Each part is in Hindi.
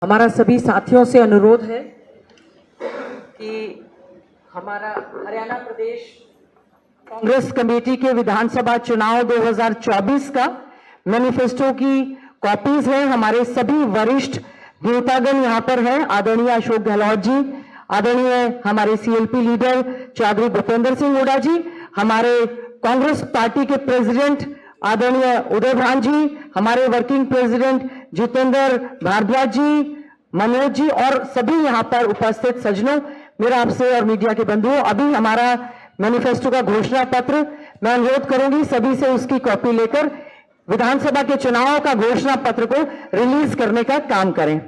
हमारा सभी साथियों से अनुरोध है कि हमारा हरियाणा प्रदेश कांग्रेस कमेटी के विधानसभा चुनाव 2024 का मैनिफेस्टो की कॉपीज हैं। हमारे सभी वरिष्ठ नेतागण यहाँ पर हैं। आदरणीय अशोक गहलोत जी, आदरणीय हमारे सीएलपी लीडर चौधरी भूपेंद्र सिंह हुड्डा जी, हमारे कांग्रेस पार्टी के प्रेसिडेंट आदरणीय उदय भान जी, हमारे वर्किंग प्रेसिडेंट जितेंद्र भारद्वाज जी, मनोज जी और सभी यहाँ पर उपस्थित सज्जनों, मेरा आपसे और मीडिया के बंधुओं, अभी हमारा मैनिफेस्टो का घोषणा पत्र मैं अनुरोध करूंगी सभी से उसकी कॉपी लेकर विधानसभा के चुनाव का घोषणा पत्र को रिलीज करने का काम करें।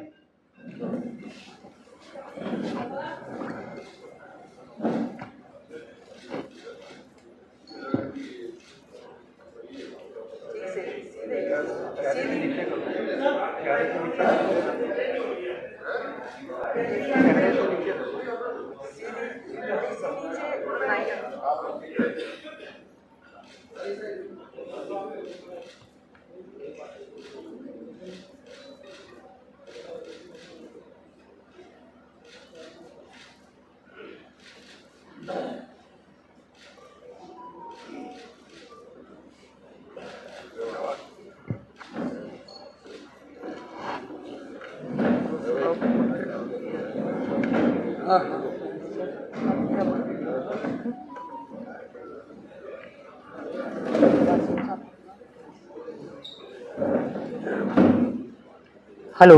हेलो,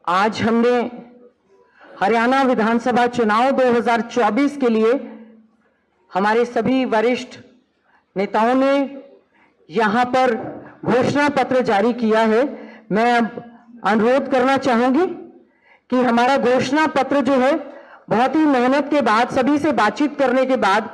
आज हमने हरियाणा विधानसभा चुनाव 2024 के लिए हमारे सभी वरिष्ठ नेताओं ने यहां पर घोषणा पत्र जारी किया है। मैं अब अनुरोध करना चाहूंगी कि हमारा घोषणा पत्र जो है बहुत ही मेहनत के बाद, सभी से बातचीत करने के बाद,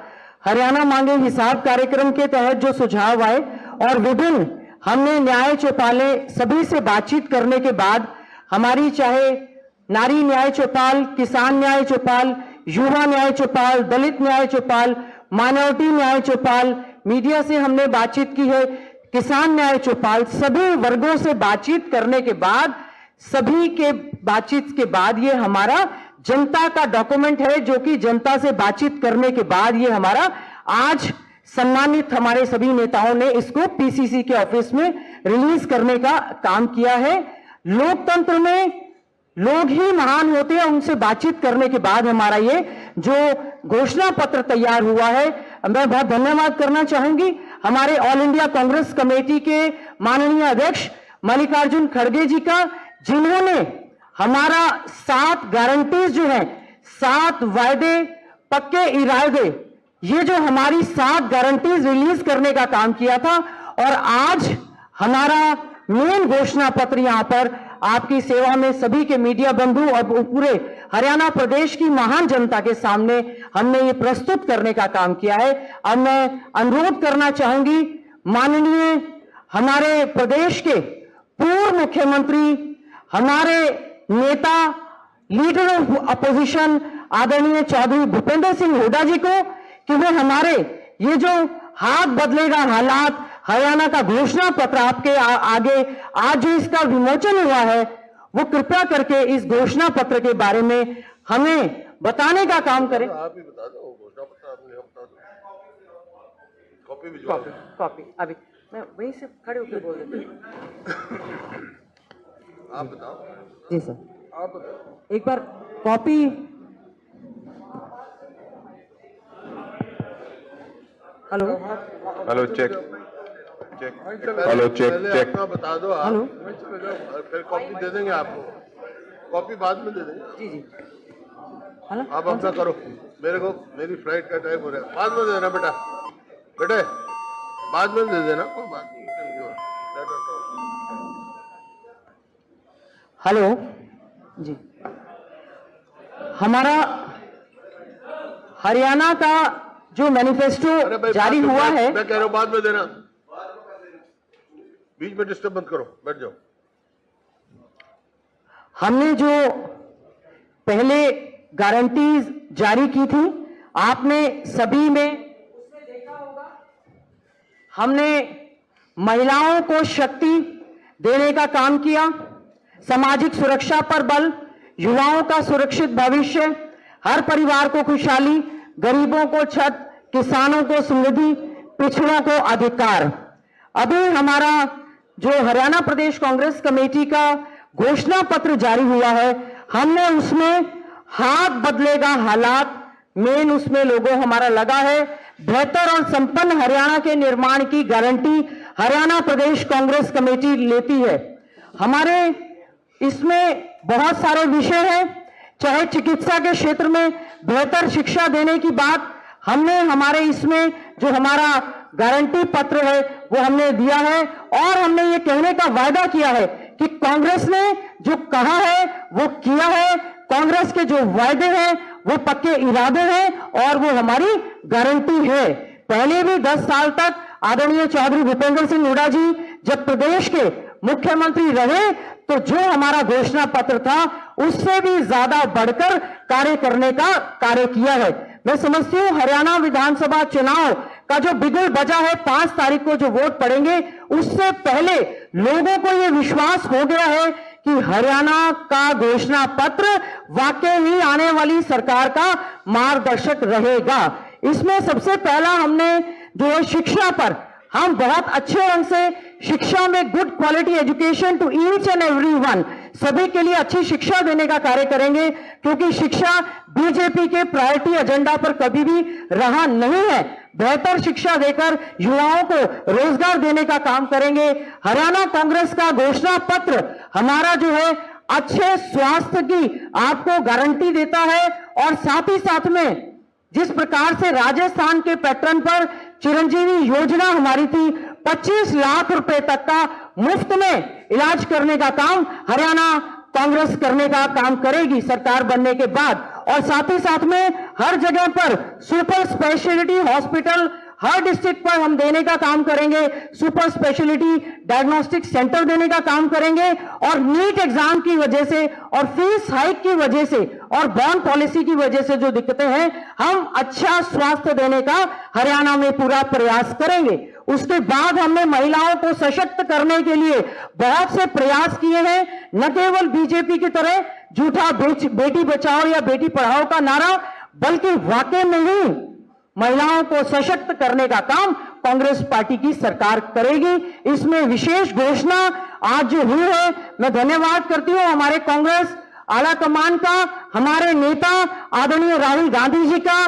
हरियाणा मांगे हिसाब कार्यक्रम के तहत जो सुझाव आए और विभिन्न हमने न्याय चौपाले सभी से बातचीत करने के बाद हमारी चाहे नारी न्याय चौपाल, किसान न्याय चौपाल, युवा न्याय चौपाल, दलित न्याय चौपाल, माइनॉरिटी न्याय चौपाल, मीडिया से हमने बातचीत की है, किसान न्याय चौपाल, सभी वर्गों से बातचीत करने के बाद, सभी के बातचीत के बाद ये हमारा जनता का डॉक्यूमेंट है, जो कि जनता से बातचीत करने के बाद ये हमारा आज सम्मानित हमारे सभी नेताओं ने इसको पीसीसी के ऑफिस में रिलीज करने का काम किया है। लोकतंत्र में लोग ही महान होते हैं, उनसे बातचीत करने के बाद हमारा ये जो घोषणा पत्र तैयार हुआ है। मैं बहुत धन्यवाद करना चाहूंगी हमारे ऑल इंडिया कांग्रेस कमेटी के माननीय अध्यक्ष मल्लिकार्जुन खड़गे जी का, जिन्होंने हमारा 7 गारंटीज जो है, 7 वायदे, पक्के इरादे, ये जो हमारी 7 गारंटीज रिलीज करने का काम किया था और आज हमारा मेन घोषणा पत्र यहां पर आपकी सेवा में सभी के मीडिया बंधु और पूरे हरियाणा प्रदेश की महान जनता के सामने हमने ये प्रस्तुत करने का काम किया है। अब मैं अनुरोध करना चाहूंगी माननीय हमारे प्रदेश के पूर्व मुख्यमंत्री, हमारे नेता, लीडर ऑफ अपोजिशन आदरणीय चौधरी भूपेंद्र सिंह हुड्डा जी को कि वे हमारे ये जो हाथ बदलेगा हालात हरियाणा का घोषणा पत्र आपके आगे आज जो इसका विमोचन हुआ है, वो कृपया करके इस घोषणा पत्र के बारे में हमें बताने का काम करें। आप ही बता दो, घोषणा पत्र आपने बता दो, कॉपी अभी मैं वहीं से खड़े होकर बोल देती हूँ। आप बताओ। जी सर, आप बताओ एक बार copy. Hello hello, check hello, check अपना बता दो आप। हेलो, फिर कॉपी दे देंगे आपको, कॉपी बाद में दे देंगे। जी जी, हेलो, आप अपना करो, मेरे को मेरी फ्लाइट का टाइम हो रहा है, बाद में दे देना बेटा, बेटे बाद में दे देना, कोई बात नहीं। हेलो जी, हमारा हरियाणा का जो मैनिफेस्टो जारी हुआ है, मैं कह रहा हूँ बाद में देना, बीच में डिस्टर्ब मत करो, बैठ जाओ। हमने जो पहले गारंटीज जारी की थी, आपने सभी में उसमें देखा होगा, हमने महिलाओं को शक्ति देने का काम किया, सामाजिक सुरक्षा पर बल, युवाओं का सुरक्षित भविष्य, हर परिवार को खुशहाली, गरीबों को छत, किसानों को समृद्धि, पिछड़ों को अधिकार। अभी हमारा जो हरियाणा प्रदेश कांग्रेस कमेटी का घोषणा पत्र जारी हुआ है, हमने उसमें हाथ बदलेगा हालात मेन उसमें लोगो हमारा लगा है। बेहतर और संपन्न हरियाणा के निर्माण की गारंटी हरियाणा प्रदेश कांग्रेस कमेटी लेती है। हमारे इसमें बहुत सारे विषय हैं, चाहे चिकित्सा के क्षेत्र में बेहतर शिक्षा देने की बात हमने हमारे इसमें जो हमारा गारंटी पत्र है वो हमने दिया है, और हमने ये कहने का वायदा किया है कि कांग्रेस ने जो कहा है वो किया है, कांग्रेस के जो वायदे हैं वो पक्के इरादे हैं और वो हमारी गारंटी है। पहले भी 10 साल तक आदरणीय चौधरी भूपेंद्र सिंह हुड्डा जी जब प्रदेश के मुख्यमंत्री रहे तो जो हमारा घोषणा पत्र था उससे भी ज्यादा बढ़कर कार्य करने का कार्य किया है। मैं समझती हूं हरियाणा विधानसभा चुनाव का जो बिगुल बजा है 5 तारीख को जो वोट पड़ेंगे, उससे पहले लोगों को यह विश्वास हो गया है कि हरियाणा का घोषणा पत्र वाकई ही आने वाली सरकार का मार्गदर्शक रहेगा। इसमें सबसे पहला हमने जो है शिक्षा पर हम बहुत अच्छे ढंग से शिक्षा में good quality education to each and everyone, सभी के लिए अच्छी शिक्षा देने का कार्य करेंगे, क्योंकि शिक्षा बीजेपी के प्रायोरिटी एजेंडा पर कभी भी रहा नहीं है। बेहतर शिक्षा देकर युवाओं को रोजगार देने का काम करेंगे। हरियाणा कांग्रेस का घोषणा पत्र हमारा जो है अच्छे स्वास्थ्य की आपको गारंटी देता है, और साथ ही साथ में जिस प्रकार से राजस्थान के पैटर्न पर चिरंजीवी योजना हमारी थी, 25 लाख रुपए तक का मुफ्त में इलाज करने का काम हरियाणा कांग्रेस करने का काम करेगी सरकार बनने के बाद। और साथ ही साथ में हर जगह पर सुपर स्पेशलिटी हॉस्पिटल हर डिस्ट्रिक्ट पर हम देने का काम करेंगे, सुपर स्पेशलिटी डायग्नोस्टिक सेंटर देने का काम करेंगे। और नीट एग्जाम की वजह से और फीस हाइक की वजह से और बॉन्ड पॉलिसी की वजह से जो दिक्कतें हैं, हम अच्छा स्वास्थ्य देने का हरियाणा में पूरा प्रयास करेंगे। उसके बाद हमने महिलाओं को सशक्त करने के लिए बहुत से प्रयास किए हैं, न केवल बीजेपी की तरह झूठा बेटी बचाओ या बेटी पढ़ाओ का नारा, बल्कि वाकई में ही महिलाओं को सशक्त करने का काम कांग्रेस पार्टी की सरकार करेगी। इसमें विशेष घोषणा आज जो हुई है, मैं धन्यवाद करती हूं हमारे कांग्रेस आला कमान का, हमारे नेता आदरणीय राहुल गांधी जी का,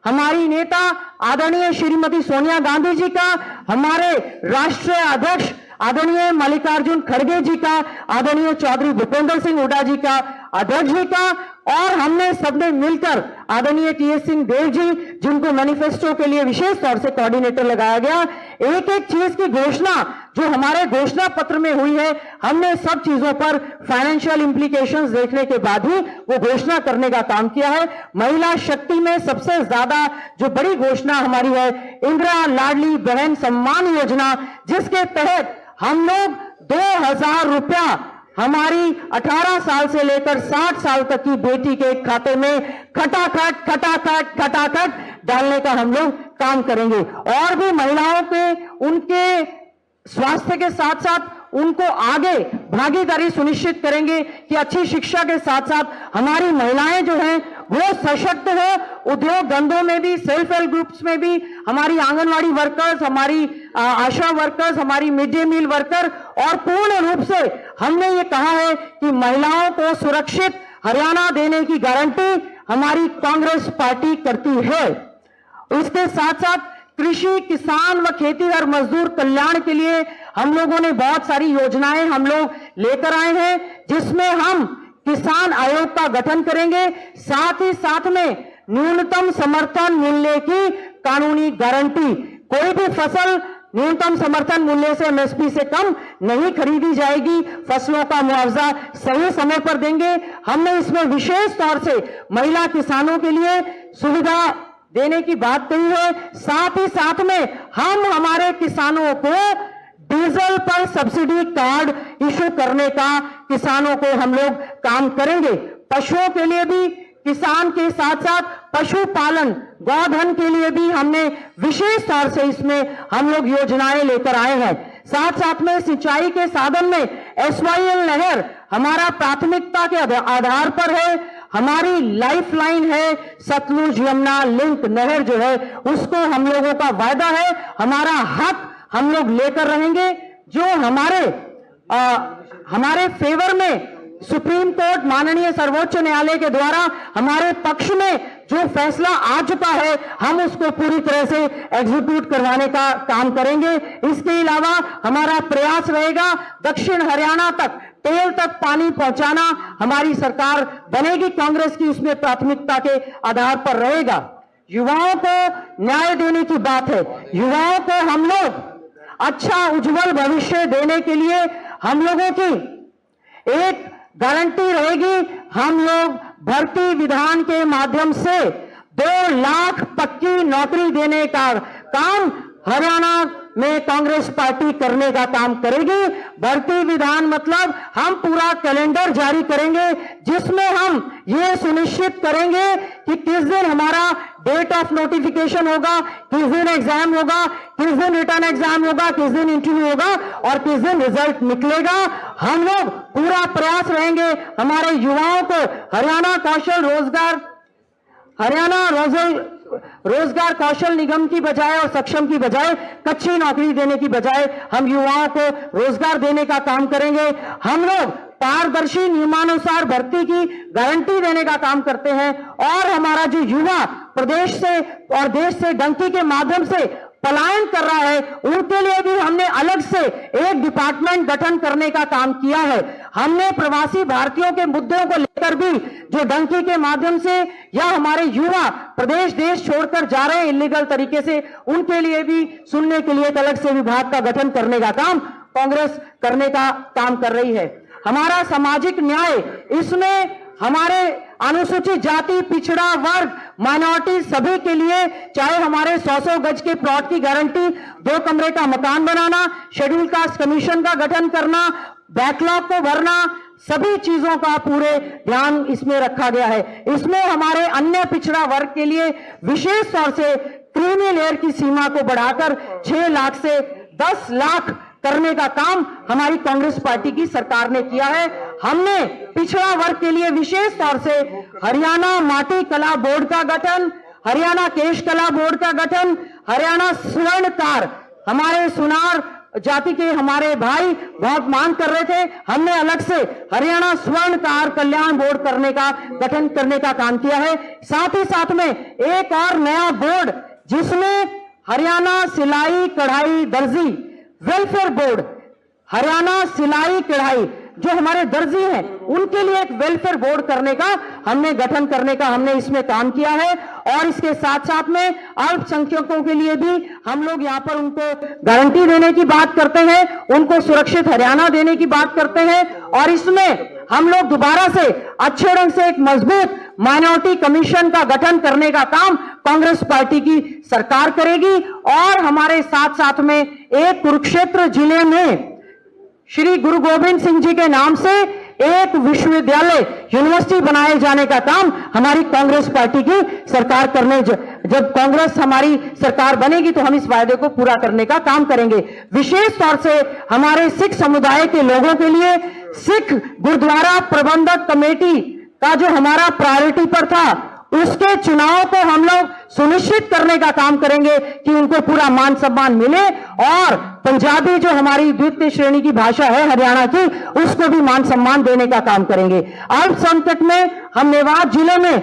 हमारी नेता आदरणीय श्रीमती सोनिया गांधी जी का, हमारे राष्ट्रीय अध्यक्ष आदरणीय मल्लिकार्जुन खड़गे जी का, आदरणीय चौधरी भूपेंद्र सिंह हुड्डा जी का, अध्यक्ष जी का, और हमने सबने मिलकर आदरणीय टीएस सिंह देव जी जिनको मैनिफेस्टो के लिए विशेष तौर से कोऑर्डिनेटर लगाया गया, एक एक चीज की घोषणा जो हमारे घोषणा पत्र में हुई है, हमने सब चीजों पर फाइनेंशियल इंप्लीकेशंस देखने के बाद ही वो घोषणा करने का काम किया है। महिला शक्ति में सबसे ज्यादा जो बड़ी घोषणा हमारी है इंदिरा लाडली बहन सम्मान योजना, जिसके तहत हम लोग 2000 रुपया हमारी 18 साल से लेकर 60 साल तक की बेटी के खाते में खटाखट डालने का हम लोग काम करेंगे। और भी महिलाओं के उनके स्वास्थ्य के साथ साथ उनको आगे भागीदारी सुनिश्चित करेंगे कि अच्छी शिक्षा के साथ साथ हमारी महिलाएं जो हैं वो सशक्त हो। उद्योग धंधों में भी, सेल्फ हेल्प ग्रुप्स में भी हमारी आंगनवाड़ी वर्कर्स, हमारी आशा वर्कर्स, हमारी मिड डे मील वर्कर, और पूर्ण रूप से हमने ये कहा है कि महिलाओं को सुरक्षित हरियाणा देने की गारंटी हमारी कांग्रेस पार्टी करती है। इसके साथ साथ कृषि, किसान व खेतीहर मजदूर कल्याण के लिए हम लोगों ने बहुत सारी योजनाएं हम लोग लेकर आए हैं, जिसमें हम किसान आयोग का गठन करेंगे, साथ ही साथ में न्यूनतम समर्थन मूल्य की कानूनी गारंटी। कोई भी फसल न्यूनतम समर्थन मूल्य से एमएसपी से कम नहीं खरीदी जाएगी, फसलों का मुआवजा सही समय पर देंगे। हमने इसमें विशेष तौर से महिला किसानों के लिए सुविधा देने की बात कही है। साथ ही साथ में हम हमारे किसानों को डीजल पर सब्सिडी कार्ड इशू करने का किसानों को हम लोग काम करेंगे। पशुओं के लिए भी, किसान के साथ साथ पशुपालन गौधन के लिए भी हमने विशेष तौर से इसमें हम लोग योजनाएं लेकर आए हैं। साथ साथ में सिंचाई के साधन में SYL नहर हमारा प्राथमिकता के आधार पर है। हमारी लाइफलाइन है सतलुज यमुना लिंक नहर जो है उसको हम लोगों का वायदा है, हमारा हक हम लोग लेकर रहेंगे। जो हमारे फेवर में सुप्रीम कोर्ट माननीय सर्वोच्च न्यायालय के द्वारा हमारे पक्ष में जो फैसला आ चुका है हम उसको पूरी तरह से एग्जीक्यूट करवाने का काम करेंगे। इसके अलावा हमारा प्रयास रहेगा दक्षिण हरियाणा तक टेल तक पानी पहुंचाना हमारी सरकार बनेगी, कांग्रेस की उसमें प्राथमिकता के आधार पर रहेगा। युवाओं को न्याय देने की बात है, युवाओं को हम लोग अच्छा उज्जवल भविष्य देने के लिए हम लोगों की एक गारंटी रहेगी। हम लोग भर्ती विधान के माध्यम से 2 लाख पक्की नौकरी देने का काम हरियाणा में कांग्रेस पार्टी करने का काम करेगी। भर्ती विधान मतलब हम पूरा कैलेंडर जारी करेंगे जिसमें हम ये सुनिश्चित करेंगे कि किस दिन हमारा डेट ऑफ नोटिफिकेशन होगा, किस दिन एग्जाम होगा, किस दिन रिटर्न एग्जाम होगा, किस दिन इंटरव्यू होगा और किस दिन रिजल्ट निकलेगा। हम लोग पूरा प्रयास रहेंगे हमारे युवाओं को हरियाणा रोजगार कौशल निगम की बजाय और सक्षम की बजाय कच्ची नौकरी देने की बजाय हम युवाओं को रोजगार देने का काम करेंगे। हम लोग पारदर्शी नियमानुसार भर्ती की गारंटी देने का काम करते हैं और हमारा जो युवा प्रदेश से और देश से डंकी के माध्यम से पलायन कर रहा है उनके लिए भी हमने अलग से एक डिपार्टमेंट गठन करने का काम किया है। हमने प्रवासी भारतीयों के मुद्दों को लेकर भी जो डंकी के माध्यम से या हमारे युवा प्रदेश देश छोड़कर जा रहे हैं इलीगल तरीके से उनके लिए भी सुनने के लिए एक अलग से विभाग का गठन करने का काम कांग्रेस करने का काम कर रही है। हमारा सामाजिक न्याय, इसमें हमारे अनुसूचित जाति, पिछड़ा वर्ग, माइनॉरिटी सभी के लिए चाहे हमारे 100 गज के प्लॉट की गारंटी, 2 कमरे का मकान बनाना, शेड्यूल कास्ट कमीशन का गठन करना, बैकलॉग को भरना, सभी चीजों का पूरे ध्यान इसमें रखा गया है। इसमें हमारे अन्य पिछड़ा वर्ग के लिए विशेष तौर से क्रीमी लेयर की सीमा को बढ़ाकर 6 लाख से 10 लाख करने का काम हमारी कांग्रेस पार्टी की सरकार ने किया है। हमने पिछड़ा वर्ग के लिए विशेष तौर से हरियाणा माटी कला बोर्ड का गठन, हरियाणा केश कला बोर्ड का गठन, हरियाणा स्वर्णकार, हमारे सुनार जाति के हमारे भाई बहुत मांग कर रहे थे, हमने अलग से हरियाणा स्वर्णकार कल्याण बोर्ड करने का गठन करने का काम किया है। साथ ही साथ में एक और नया बोर्ड जिसमें हरियाणा सिलाई कढ़ाई दर्जी वेलफेयर बोर्ड, हरियाणा सिलाई कढ़ाई जो हमारे दर्जी हैं उनके लिए एक वेलफेयर बोर्ड करने का हमने गठन करने का हमने इसमें काम किया है। और इसके साथ साथ में अल्पसंख्यकों के लिए भी हम लोग यहाँ पर उनको गारंटी देने की बात करते हैं, उनको सुरक्षित हरियाणा देने की बात करते हैं और इसमें हम लोग दोबारा से अच्छे ढंग से एक मजबूत माइनॉरिटी कमीशन का गठन करने का काम कांग्रेस पार्टी की सरकार करेगी। और हमारे साथ साथ में एक कुरुक्षेत्र जिले में श्री गुरु गोविंद सिंह जी के नाम से एक विश्वविद्यालय यूनिवर्सिटी बनाए जाने का काम हमारी कांग्रेस पार्टी की सरकार करने, जब कांग्रेस हमारी सरकार बनेगी तो हम इस वायदे को पूरा करने का काम करेंगे। विशेष तौर से हमारे सिख समुदाय के लोगों के लिए सिख गुरुद्वारा प्रबंधक कमेटी का जो हमारा प्रायोरिटी पर था उसके चुनाव को हम लोग सुनिश्चित करने का काम करेंगे कि उनको पूरा मान सम्मान मिले और पंजाबी जो हमारी द्वितीय श्रेणी की भाषा है हरियाणा की उसको भी मान सम्मान देने का काम करेंगे। अल्पसंख्यक में हम मेवात जिले में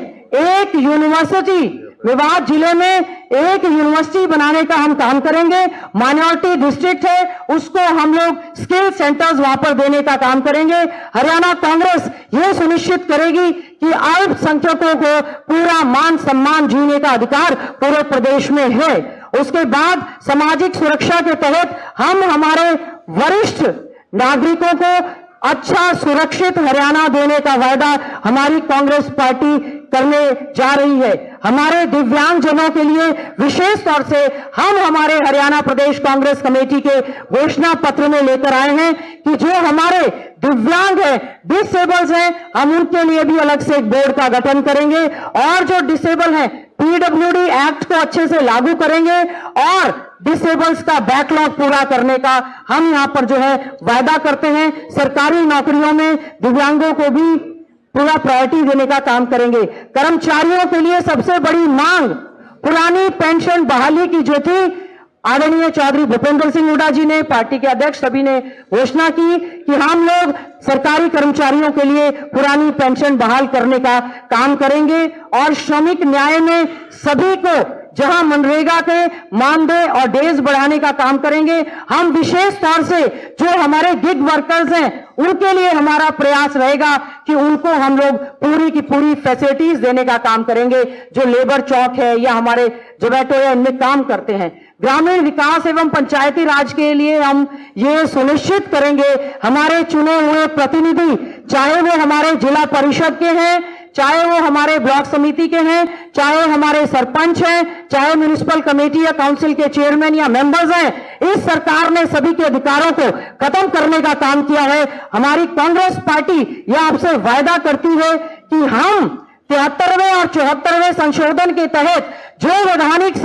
एक यूनिवर्सिटी बनाने का हम काम करेंगे। माइनॉरिटी डिस्ट्रिक्ट है उसको हम लोग स्किल सेंटर्स वहां पर देने का काम करेंगे। हरियाणा कांग्रेस ये सुनिश्चित करेगी कि अल्पसंख्यकों को पूरा मान सम्मान जीने का अधिकार पूरे प्रदेश में है। उसके बाद सामाजिक सुरक्षा के तहत हम हमारे वरिष्ठ नागरिकों को अच्छा सुरक्षित हरियाणा देने का वायदा हमारी कांग्रेस पार्टी करने जा रही है। हमारे दिव्यांगजनों के लिए विशेष तौर से हम हमारे हरियाणा प्रदेश कांग्रेस कमेटी के घोषणा पत्र में लेकर आए हैं कि जो हमारे दिव्यांग है, डिसेबल्स हैं, हम उनके लिए भी अलग से एक बोर्ड का गठन करेंगे और जो डिसेबल हैं पीडब्ल्यूडी एक्ट को अच्छे से लागू करेंगे और डिसेबल्स का बैकलॉग पूरा करने का हम यहाँ पर जो है वायदा करते हैं। सरकारी नौकरियों में दिव्यांगों को भी पूरा प्रायोरिटी देने का काम करेंगे। कर्मचारियों के लिए सबसे बड़ी मांग पुरानी पेंशन बहाली की जो थी, आदरणीय चौधरी भूपेंद्र सिंह हुड्डा जी ने, पार्टी के अध्यक्ष सभी ने घोषणा की कि हम लोग सरकारी कर्मचारियों के लिए पुरानी पेंशन बहाल करने का काम करेंगे और श्रमिक न्याय में सभी को जहां मनरेगा के मानदेय और डेज बढ़ाने का काम करेंगे। हम विशेष तौर से जो हमारे गिग वर्कर्स हैं उनके लिए हमारा प्रयास रहेगा कि उनको हम लोग पूरी की पूरी फैसिलिटीज देने का काम करेंगे, जो लेबर चौक है या हमारे जोमेटो या इनमें काम करते हैं। ग्रामीण विकास एवं पंचायती राज के लिए हम ये सुनिश्चित करेंगे हमारे चुने हुए प्रतिनिधि, चाहे वो हमारे जिला परिषद के हैं, चाहे वो हमारे ब्लॉक समिति के हैं, चाहे हमारे सरपंच हैं, चाहे म्युनिसिपल कमेटी या काउंसिल के चेयरमैन या मेंबर्स हैं, इस सरकार ने सभी के अधिकारों को खत्म करने का काम किया है। हमारी कांग्रेस पार्टी यह आपसे वायदा करती है कि हम 73वें और 74वें संशोधन के तहत जो वैधानिक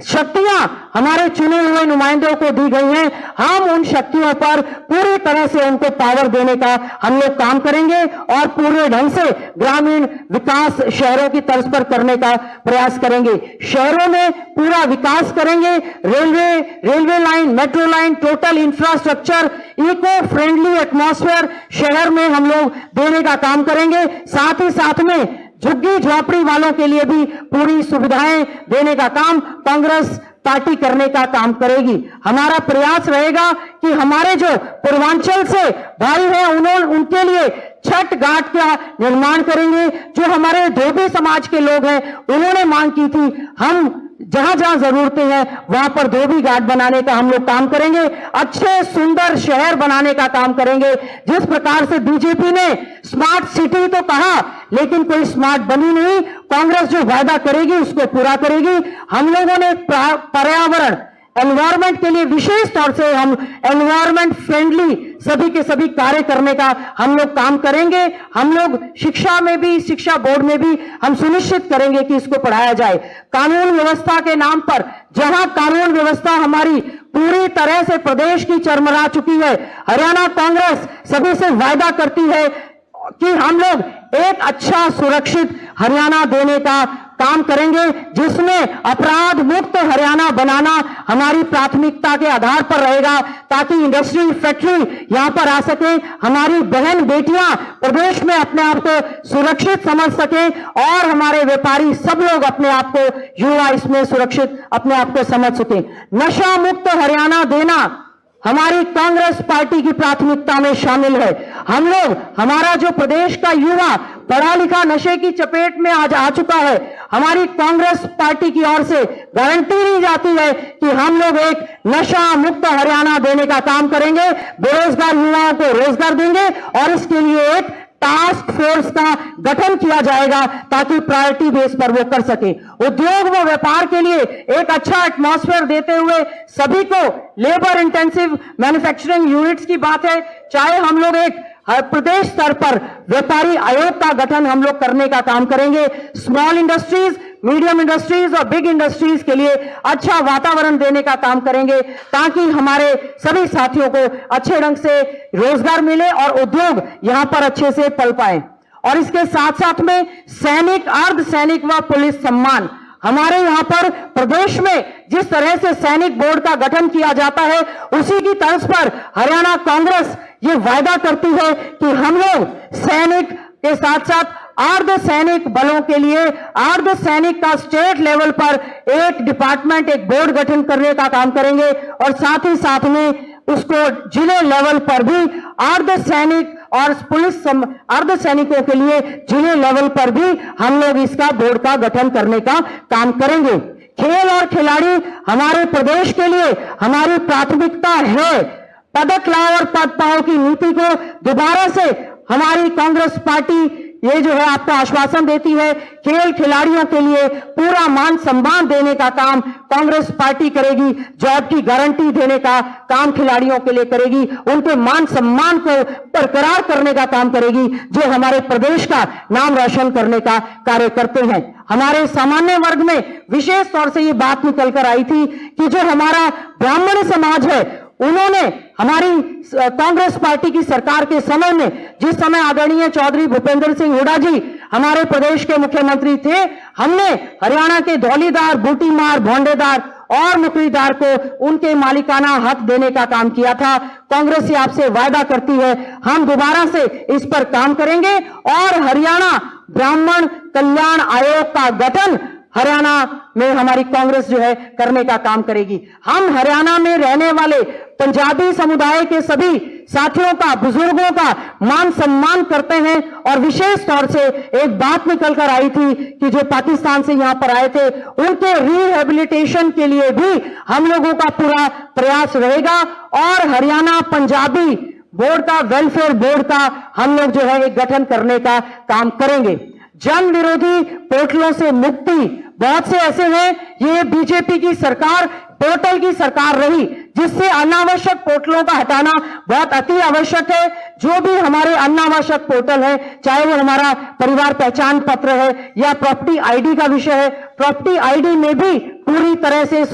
शक्तियां हमारे चुने हुए नुमाइंदों को दी गई हैं, हम उन शक्तियों पर पूरी तरह से उनको पावर देने का हम लोग काम करेंगे और पूरे ढंग से ग्रामीण विकास शहरों की तर्ज पर करने का प्रयास करेंगे। शहरों में पूरा विकास करेंगे, railway line, metro line, total infrastructure, eco friendly atmosphere शहर में हम लोग देने का काम करेंगे। साथ ही साथ में झुग्गी झोपड़ी वालों के लिए भी पूरी सुविधाएं देने का काम कांग्रेस पार्टी करने का काम करेगी। हमारा प्रयास रहेगा कि हमारे जो पूर्वांचल से भाई हैं उनके लिए छठ घाट का निर्माण करेंगे। जो हमारे धोबी समाज के लोग हैं उन्होंने मांग की थी, हम जहां जहां जरूरतें हैं वहां पर धोबी घाट बनाने का हम लोग काम करेंगे। अच्छे सुंदर शहर बनाने का काम करेंगे। जिस प्रकार से बीजेपी ने स्मार्ट सिटी तो कहा लेकिन कोई स्मार्ट बनी नहीं, कांग्रेस जो वायदा करेगी उसको पूरा करेगी। हम लोगों ने पर्यावरण एनवायरमेंट के लिए विशेष तौर से हम एनवायरमेंट फ्रेंडली सभी के सभी कार्य करने का हम लोग काम करेंगे। हम लोग शिक्षा में भी, शिक्षा बोर्ड में भी हम सुनिश्चित करेंगे कि इसको पढ़ाया जाए। कानून व्यवस्था के नाम पर जहां कानून व्यवस्था हमारी पूरी तरह से प्रदेश की चरमरा चुकी है, हरियाणा कांग्रेस सभी से वायदा करती है कि हम लोग एक अच्छा सुरक्षित हरियाणा देने का काम करेंगे, जिसमें अपराध मुक्त हरियाणा बनाना हमारी प्राथमिकता के आधार पर रहेगा, ताकि इंडस्ट्री फैक्ट्री यहां पर आ सके, हमारी बहन बेटियां प्रदेश में अपने आप को सुरक्षित समझ सके और हमारे व्यापारी सब लोग अपने आप को, युवा इसमें सुरक्षित अपने आप को समझ सके। नशा मुक्त हरियाणा देना हमारी कांग्रेस पार्टी की प्राथमिकता में शामिल है। हम लोग, हमारा जो प्रदेश का युवा पढ़ा लिखा नशे की चपेट में आज आ चुका है, हमारी कांग्रेस पार्टी की ओर से गारंटी दी जाती है कि हम लोग एक नशा मुक्त हरियाणा देने का काम करेंगे, बेरोजगार युवाओं को रोजगार देंगे और इसके लिए एक टास्क फोर्स का गठन किया जाएगा ताकि प्रायोरिटी बेस पर वो कर सके। उद्योग व व्यापार के लिए एक अच्छा एटमॉस्फेयर देते हुए सभी को, लेबर इंटेंसिव मैन्युफैक्चरिंग यूनिट्स की बात है, चाहे हम लोग एक प्रदेश स्तर पर व्यापारी आयोग का गठन हम लोग करने का काम करेंगे। स्मॉल इंडस्ट्रीज, मीडियम इंडस्ट्रीज और बिग इंडस्ट्रीज के लिए अच्छा वातावरण देने का काम करेंगे ताकि हमारे सभी साथियों को अच्छे ढंग से रोजगार मिले और उद्योग यहां पर अच्छे से पल पाए। और इसके साथ साथ में सैनिक, अर्धसैनिक व पुलिस सम्मान, हमारे यहां पर प्रदेश में जिस तरह से सैनिक बोर्ड का गठन किया जाता है उसी की तर्ज पर हरियाणा कांग्रेस ये वायदा करती है कि हम लोग सैनिक के साथ साथ अर्धसैनिक बलों के लिए अर्धसैनिक का स्टेट लेवल पर एक डिपार्टमेंट, एक बोर्ड गठन करने का काम करेंगे और साथ ही साथ में उसको जिले लेवल पर भी अर्धसैनिक और पुलिस अर्धसैनिकों के लिए जिले लेवल पर भी हम लोग इसका बोर्ड का गठन करने का काम करेंगे। खेल और खिलाड़ी हमारे प्रदेश के लिए हमारी प्राथमिकता है। पदक लाओ और पद पाओ की नीति को दोबारा से हमारी कांग्रेस पार्टी ये जो है आपको आश्वासन देती है, खेल खिलाड़ियों के लिए पूरा मान सम्मान देने का काम कांग्रेस पार्टी करेगी, जॉब की गारंटी देने का काम खिलाड़ियों के लिए करेगी, उनके मान सम्मान को बरकरार करने का काम करेगी, जो हमारे प्रदेश का नाम रोशन करने का कार्य करते हैं। हमारे सामान्य वर्ग में विशेष तौर से ये बात निकल कर आई थी कि जो हमारा ब्राह्मण समाज है, उन्होंने हमारी कांग्रेस पार्टी की सरकार के समय में, जिस समय आदरणीय चौधरी भूपेंद्र सिंह हुड्डा जी हमारे प्रदेश के मुख्यमंत्री थे, हमने हरियाणा के धौलीदार, बूटीमार, भोंडेदार और नौकरीदार को उनके मालिकाना हक देने का काम किया था। कांग्रेस आपसे वायदा करती है, हम दोबारा से इस पर काम करेंगे और हरियाणा ब्राह्मण कल्याण आयोग का गठन हरियाणा में हमारी कांग्रेस जो है करने का काम करेगी। हम हरियाणा में रहने वाले पंजाबी समुदाय के सभी साथियों का, बुजुर्गों का मान सम्मान करते हैं और विशेष तौर से एक बात निकल कर आई थी कि जो पाकिस्तान से यहां पर आए थे, उनके रिहेबिलिटेशन के लिए भी हम लोगों का पूरा प्रयास रहेगा और हरियाणा पंजाबी बोर्ड का, वेलफेयर बोर्ड का हम लोग जो है एक गठन करने का काम करेंगे। जन विरोधी पोर्टलों से मुक्ति, बहुत से ऐसे हैं, ये बीजेपी की सरकार पोर्टल की सरकार रही, जिससे अनावश्यक पोर्टलों का हटाना बहुत अति आवश्यक है। जो भी हमारे अनावश्यक पोर्टल है, चाहे वो हमारा परिवार पहचान पत्र है या प्रॉपर्टी आईडी का विषय है, प्रॉपर्टी आईडी में भी पूरी तरह से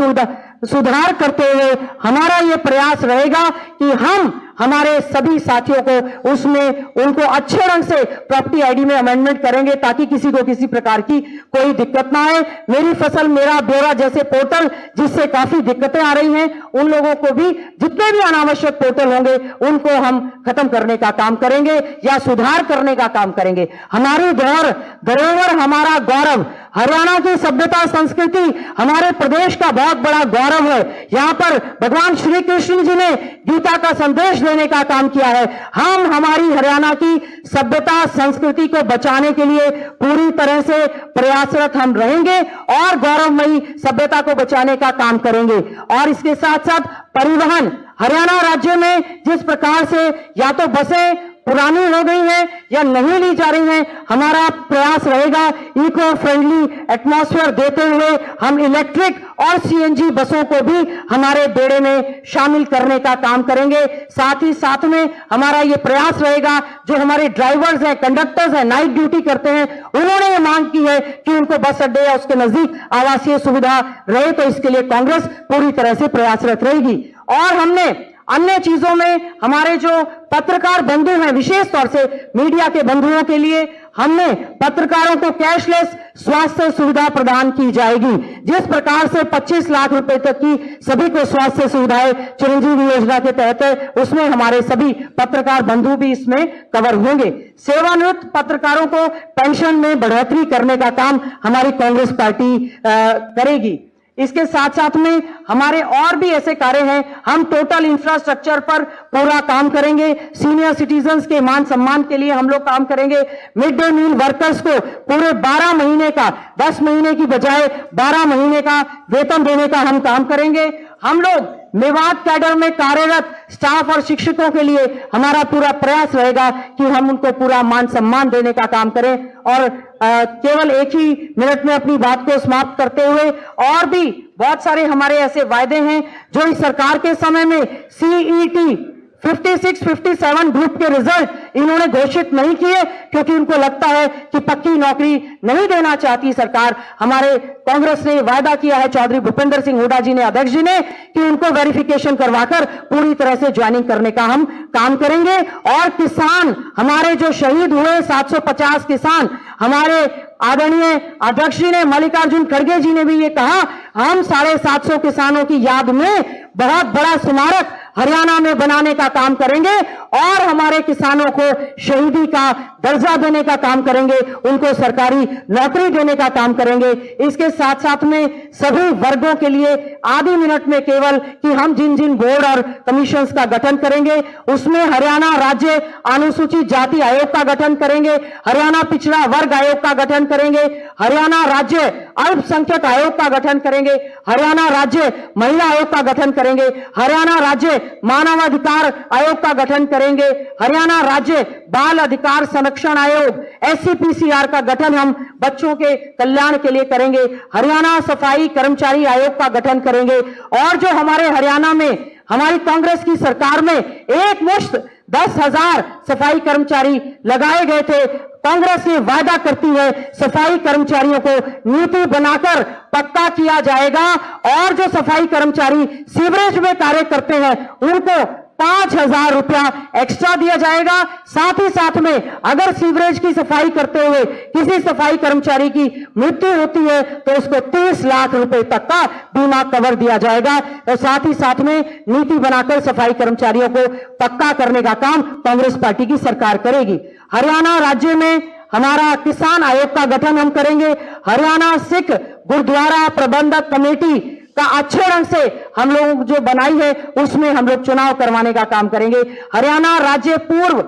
सुधार करते हुए हमारा ये प्रयास रहेगा कि हम हमारे सभी साथियों को उसमें उनको अच्छे ढंग से प्रॉपर्टी आईडी में अमेंडमेंट करेंगे, ताकि किसी को किसी प्रकार की कोई दिक्कत ना आए। मेरी फसल मेरा ब्यौरा जैसे पोर्टल जिससे काफी दिक्कतें आ रही हैं, उन लोगों को भी, जितने भी अनावश्यक पोर्टल होंगे उनको हम खत्म करने का काम करेंगे या सुधार करने का काम करेंगे। हमारी धरोहर हमारा गौरव, हरियाणा की सभ्यता संस्कृति हमारे प्रदेश का बहुत बड़ा गौरव है। यहाँ पर भगवान श्री कृष्ण जी ने गीता का संदेश देने का काम किया है। हम हमारी हरियाणा की सभ्यता संस्कृति को बचाने के लिए पूरी तरह से प्रयासरत हम रहेंगे और गौरवमयी सभ्यता को बचाने का काम करेंगे। और इसके साथ साथ परिवहन, हरियाणा राज्य में जिस प्रकार से या तो बसें पुरानी हो गई हैं या नहीं ली जा रही हैं, हमारा प्रयास रहेगा इको फ्रेंडली एटमॉस्फेयर देते हुए हम इलेक्ट्रिक और सीएनजी बसों को भी हमारे बेड़े में शामिल करने का काम करेंगे। साथ ही साथ में हमारा ये प्रयास रहेगा, जो हमारे ड्राइवर्स हैं, कंडक्टर्स हैं, नाइट ड्यूटी करते हैं, उन्होंने ये मांग की है कि उनको बस अड्डे या उसके नजदीक आवासीय सुविधा रहे, तो इसके लिए कांग्रेस पूरी तरह से प्रयासरत रहेगी। और हमने अन्य चीजों में हमारे जो पत्रकार बंधु हैं, विशेष तौर से मीडिया के बंधुओं के लिए हमने पत्रकारों को कैशलेस स्वास्थ्य सुविधा प्रदान की जाएगी। जिस प्रकार से 25 लाख रुपए तक की सभी को स्वास्थ्य सुविधाएं चिरंजीवी योजना के तहत है, उसमें हमारे सभी पत्रकार बंधु भी इसमें कवर होंगे। सेवानिवृत्त पत्रकारों को पेंशन में बढ़ोतरी करने का काम हमारी कांग्रेस पार्टी करेगी। इसके साथ साथ में हमारे और भी ऐसे कार्य हैं, हम टोटल इंफ्रास्ट्रक्चर पर पूरा काम करेंगे। सीनियर सिटीजन्स के मान सम्मान के लिए हम लोग काम करेंगे। मिड डे मील वर्कर्स को पूरे 12 महीने का, 10 महीने की बजाय 12 महीने का वेतन देने का हम काम करेंगे। हम लोग मेवात कैडर में कार्यरत स्टाफ और शिक्षकों के लिए हमारा पूरा प्रयास रहेगा कि हम उनको पूरा मान सम्मान देने का काम करें। और केवल एक ही मिनट में अपनी बात को समाप्त करते हुए, और भी बहुत सारे हमारे ऐसे वायदे हैं जो इस सरकार के समय में सीईटी 56-57 ग्रुप के रिजल्ट इन्होंने घोषित नहीं किए, क्योंकि उनको लगता है कि पक्की नौकरी नहीं देना चाहती सरकार। हमारे कांग्रेस ने वायदा किया है, चौधरी भूपेंद्र सिंह हुड्डा जी ने, अध्यक्ष जी ने, कि उनको वेरिफिकेशन करवाकर पूरी तरह से ज्वाइनिंग करने का हम काम करेंगे। और किसान हमारे जो शहीद हुए 750 किसान, हमारे आदरणीय अध्यक्ष जी ने, मल्लिकार्जुन खड़गे जी ने भी ये कहा, हम 750 किसानों की याद में बहुत बड़ा स्मारक हरियाणा में बनाने का काम करेंगे और हमारे किसानों को शहीदी का दर्जा देने का काम करेंगे, उनको सरकारी नौकरी देने का काम करेंगे। इसके साथ साथ में सभी वर्गों के लिए आधी मिनट में केवल कि हम जिन जिन बोर्ड और कमीशंस का गठन करेंगे, उसमें हरियाणा राज्य अनुसूचित जाति आयोग का गठन करेंगे, हरियाणा पिछड़ा वर्ग आयोग का गठन करेंगे, हरियाणा राज्य अल्पसंख्यक आयोग का गठन करेंगे, हरियाणा राज्य महिला आयोग का गठन करेंगे, हरियाणा राज्य मानवाधिकार आयोग का गठन करेंगे, हरियाणा राज्य बाल अधिकार संरक्षण संरक्षण आयोग SCPCR का गठन हम बच्चों के कल्याण के लिए करेंगे। हरियाणा सफाई कर्मचारी आयोग का गठन करेंगे। और जो हमारे हरियाणा में हमारी कांग्रेस की सरकार में एक मुश्त 10,000 सफाई कर्मचारी लगाए गए थे, कांग्रेस ये वादा करती है सफाई कर्मचारियों को नीति बनाकर पक्का किया जाएगा। और जो सफाई कर्मचारी सीवरेज में कार्य करते हैं उनको 5,000 रुपया एक्स्ट्रा दिया जाएगा। साथ ही साथ में अगर सीवरेज की सफाई करते हुए किसी सफाई कर्मचारी की मृत्यु होती है तो उसको 30 लाख रुपए तक का बीमा कवर दिया जाएगा। और साथ ही साथ में नीति बनाकर सफाई कर्मचारियों को पक्का करने का काम कांग्रेस पार्टी की सरकार करेगी। हरियाणा राज्य में हमारा किसान आयोग का गठन हम करेंगे। हरियाणा सिख गुरुद्वारा प्रबंधक कमेटी का अच्छे ढंग से हम लोग जो बनाई है उसमें हम लोग चुनाव करवाने का काम करेंगे। हरियाणा राज्य पूर्व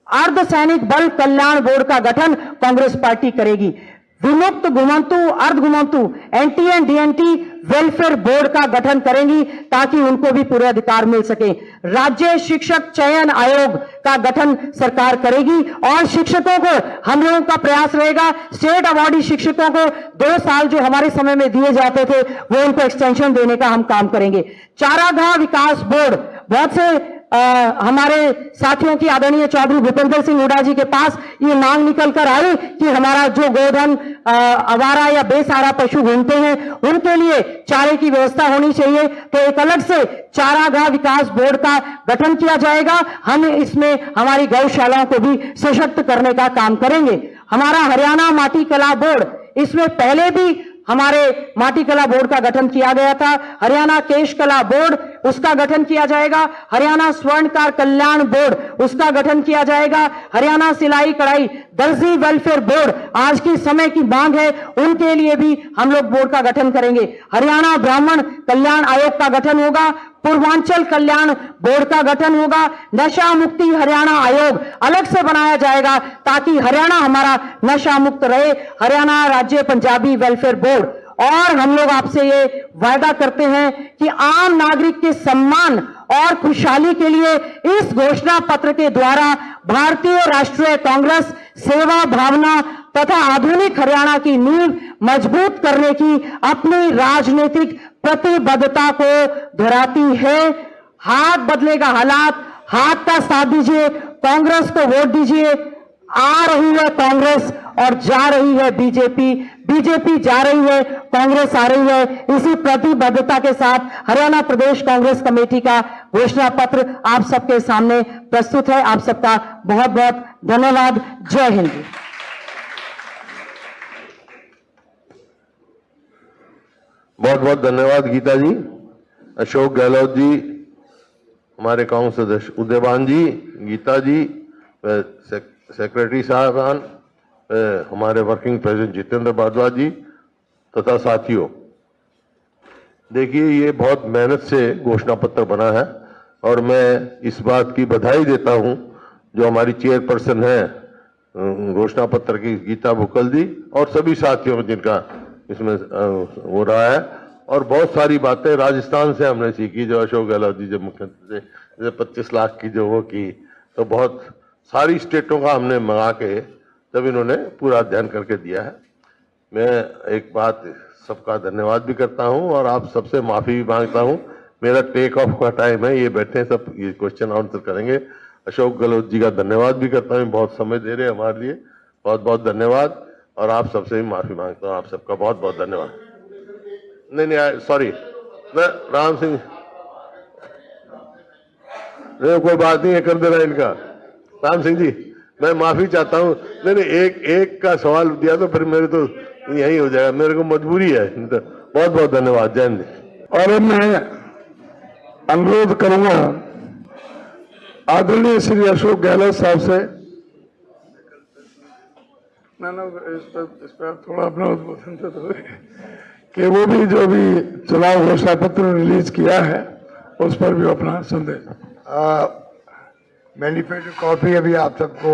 अर्धसैनिक बल कल्याण बोर्ड का गठन कांग्रेस पार्टी करेगी। विमुक्त घुमंतु अर्ध घुमंतु NTN DNT वेलफेयर बोर्ड का गठन करेंगी ताकि उनको भी पूरे अधिकार मिल सके। राज्य शिक्षक चयन आयोग का गठन सरकार करेगी। और शिक्षकों को हम लोगों का प्रयास रहेगा स्टेट अवार्डी शिक्षकों को 2 साल जो हमारे समय में दिए जाते थे वो उनको एक्सटेंशन देने का हम काम करेंगे। चारागाह विकास बोर्ड, बहुत से हमारे साथियों की आदरणीय चौधरी भूपेंद्र सिंह हुड्डा जी के पास ये मांग निकल कर आई कि हमारा जो गोधन आवारा या बेसहारा पशु घूमते हैं उनके लिए चारे की व्यवस्था होनी चाहिए। तो एक अलग से चारागाह विकास बोर्ड का गठन किया जाएगा। हम इसमें हमारी गौशालाओं को भी सशक्त करने का काम करेंगे। हमारा हरियाणा माटी कला बोर्ड, इसमें पहले भी हमारे माटी कला बोर्ड का गठन किया गया था। हरियाणा केश कला बोर्ड, उसका गठन किया जाएगा। हरियाणा स्वर्णकार कल्याण बोर्ड, उसका गठन किया जाएगा। हरियाणा सिलाई कढ़ाई दर्जी वेलफेयर बोर्ड, आज की समय की मांग है, उनके लिए भी हम लोग बोर्ड का गठन करेंगे। हरियाणा ब्राह्मण कल्याण आयोग का गठन होगा। पूर्वांचल कल्याण बोर्ड का गठन होगा। नशा मुक्ति हरियाणा आयोग अलग से बनाया जाएगा ताकि हरियाणा हमारा नशा मुक्त रहे। हरियाणा राज्य पंजाबी वेलफेयर बोर्ड। और हम लोग आपसे ये वायदा करते हैं कि आम नागरिक के सम्मान और खुशहाली के लिए इस घोषणा पत्र के द्वारा भारतीय राष्ट्रीय कांग्रेस सेवा भावना तथा आधुनिक हरियाणा की नींव मजबूत करने की अपनी राजनीतिक प्रतिबद्धता को दोहराती है। हाथ बदलेगा हालात, हाथ का साथ दीजिए, कांग्रेस को वोट दीजिए। आ रही है कांग्रेस और जा रही है बीजेपी, बीजेपी जा रही है, कांग्रेस आ रही है। इसी प्रतिबद्धता के साथ हरियाणा प्रदेश कांग्रेस कमेटी का घोषणा पत्र आप सबके सामने प्रस्तुत है। आप सबका बहुत बहुत धन्यवाद। जय हिंद। बहुत बहुत धन्यवाद गीता जी। अशोक गहलोत जी, हमारे कांग्रेस सदस्य उदयवान जी, गीता जी, सेक्रेटरी साहबान, हमारे वर्किंग प्रेसिडेंट जितेंद्र भारद्वाज जी तथा साथियों, देखिए ये बहुत मेहनत से घोषणा पत्र बना है और मैं इस बात की बधाई देता हूं जो हमारी चेयरपर्सन है घोषणा पत्र की गीता भुक्कल जी और सभी साथियों जिनका इसमें हो रहा है। और बहुत सारी बातें राजस्थान से हमने सीखी, जो अशोक गहलोत जी जब मुख्यमंत्री से जैसे 25 लाख की जो वो की, तो बहुत सारी स्टेटों का हमने मंगा के तब इन्होंने पूरा अध्ययन करके दिया है। मैं एक बात सबका धन्यवाद भी करता हूं और आप सबसे माफी भी मांगता हूं। मेरा टेक ऑफ का टाइम है, ये बैठे सब ये क्वेश्चन आंसर करेंगे। अशोक गहलोत जी का धन्यवाद भी करता हूं, बहुत समय दे रहे हैं हमारे लिए, बहुत बहुत धन्यवाद। और आप सबसे भी माफी मांगता हूं, आप सबका बहुत बहुत धन्यवाद। नहीं सॉरी, मैं राम सिंह, नहीं कोई बात नहीं है, कर देना इनका। राम सिंह जी मैं माफी चाहता हूं। नहीं एक का सवाल दिया तो फिर मेरे तो यही हो जाएगा, मेरे को मजबूरी है। बहुत बहुत धन्यवाद। जय हिंद। और मैं अनुरोध करूंगा आदरणीय श्री अशोक गहलोत साहब से, इस पर थोड़ा अपना उद्बोधन तो कि वो भी जो भी चुनाव घोषणा पत्र रिलीज किया है उस पर भी अपना संदेश। मैनिफेस्टो कॉपी अभी आप सबको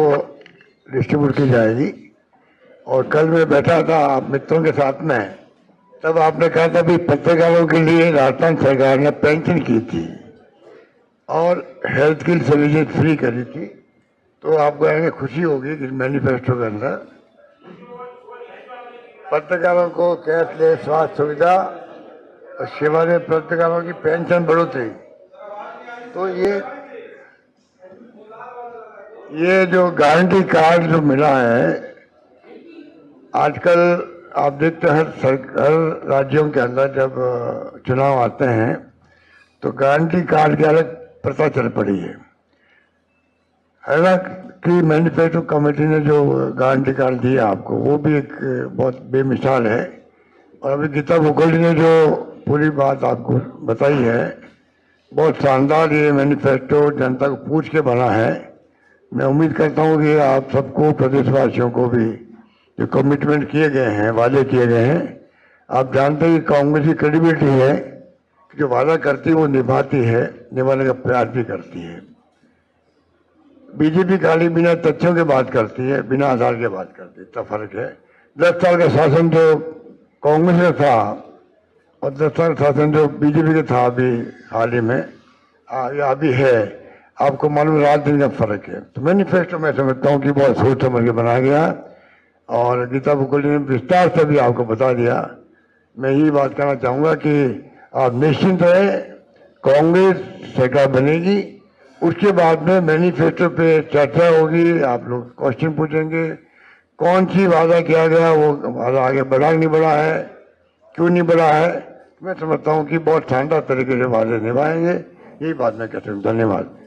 डिस्ट्रीब्यूट की जाएगी। और कल मैं बैठा था आप मित्रों के साथ में, तब आपने कहा था भी पत्रकारों के लिए राजस्थान सरकार ने पेंशन की थी और हेल्थ की सर्विसेज फ्री करी थी। तो आपको आगे खुशी होगी कि मैनिफेस्टो के अंदर पत्रकारों को कैशलेस स्वास्थ्य सुविधा और सेवानिवृत्त पत्रकारों की पेंशन बढ़ोतरी। तो ये जो गारंटी कार्ड जो मिला है, आजकल आप देखते हैं हर राज्यों के अंदर जब चुनाव आते हैं तो गारंटी कार्ड की अलग प्रथा चल पड़ी है। हालांकि मैनिफेस्टो कमेटी ने जो गारंटी कार्ड दिया आपको वो भी एक बहुत बेमिसाल है, और अभी गीता मुखर्जी ने जो पूरी बात आपको बताई है, बहुत शानदार ये मैनिफेस्टो जनता को पूछ के बना है। मैं उम्मीद करता हूँ कि आप सबको, प्रदेशवासियों को भी जो कमिटमेंट किए गए हैं, वादे किए गए हैं, आप जानते हैं कि कांग्रेस की क्रेडिबिलिटी है कि जो वादा करती है वो निभाती है, निभाने का प्रयास भी करती है। बीजेपी खाली बिना तथ्यों के बात करती है, बिना आधार के बात करती है, इतना फर्क है। 10 साल का शासन जो कांग्रेस में था और 10 साल का शासन जो बीजेपी का था अभी हाल ही में, या अभी है, आपको मालूम रात दिन का फर्क है। तो मैनिफेस्टो मैं समझता हूँ कि बहुत सोच समझ के बनाया गया, और गीता मुखर्जी ने विस्तार से भी आपको बता दिया। मैं यही बात कहना चाहूँगा कि आप निश्चिंत रहे, कांग्रेस सरकार बनेगी, उसके बाद में मैनिफेस्टो पे चर्चा होगी, आप लोग क्वेश्चन पूछेंगे, कौन सी वादा किया गया, वो वादा आगे बढ़ा नहीं बढ़ा है, क्यों नहीं बढ़ा है। मैं समझता हूँ कि बहुत शानदार तरीके से वादे निभाएंगे, यही बात मैं कहता हूँ। धन्यवाद।